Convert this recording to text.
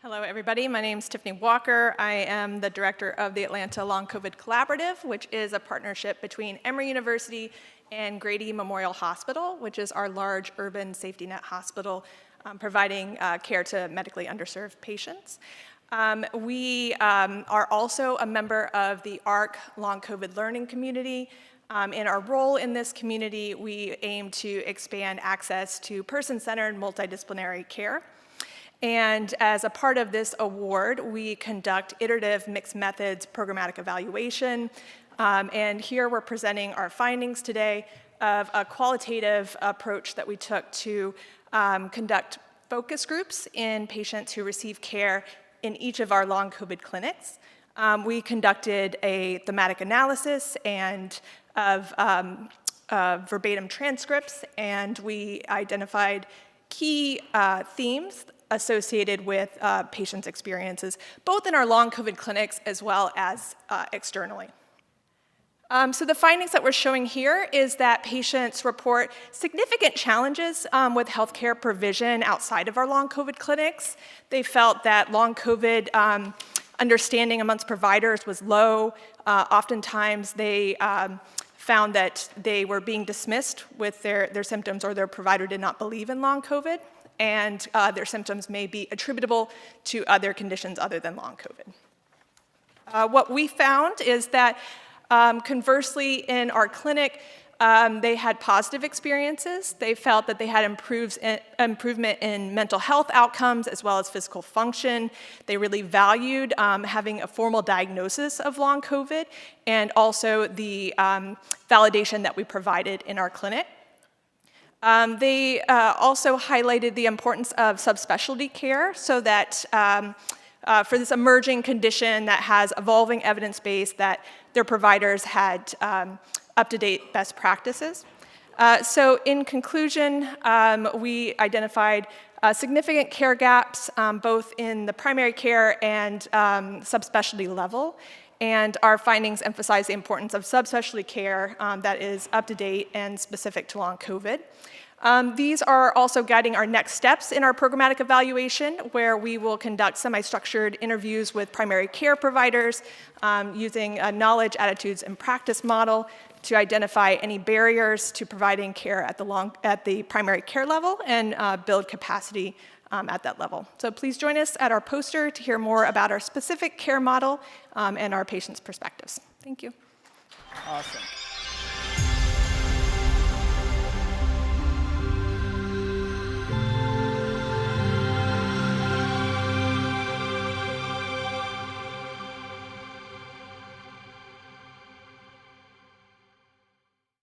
Hello, everybody. My name is Tiffany Walker. I am the director of the Atlanta Long COVID Collaborative, which is a partnership between Emory University and Grady Memorial Hospital, which is our large urban safety net hospital providing care to medically underserved patients. We are also a member of the ARC Long COVID Learning Community. In our role in this community, we aim to expand access to person-centered multidisciplinary care. And as a part of this award, we conduct iterative mixed methods programmatic evaluation. And here we're presenting our findings today of a qualitative approach that we took to conduct focus groups in patients who receive care in each of our long COVID clinics. We conducted a thematic analysis and of verbatim transcripts, and we identified key themes associated with patients' experiences, both in our long COVID clinics as well as externally. So the findings that we're showing here is that patients report significant challenges with healthcare provision outside of our long COVID clinics. They felt that long COVID understanding amongst providers was low. Oftentimes they found that they were being dismissed with their symptoms, or their provider did not believe in long COVID, and their symptoms may be attributable to other conditions other than long COVID. What we found is that conversely in our clinic, they had positive experiences. They felt that they had improvement in mental health outcomes as well as physical function. They really valued having a formal diagnosis of long COVID and also the validation that we provided in our clinic. They also highlighted the importance of subspecialty care so that for this emerging condition that has evolving evidence base, that their providers had up-to-date best practices. So in conclusion, we identified significant care gaps both in the primary care and subspecialty level. And our findings emphasize the importance of subspecialty care that is up-to-date and specific to long COVID. These are also guiding our next steps in our programmatic evaluation, where we will conduct semi-structured interviews with primary care providers using a knowledge, attitudes, and practice model to identify any barriers to providing care at the primary care level and build capacity at that level. So please join us at our poster to hear more about our specific care model and our patients' perspectives. Thank you. Awesome.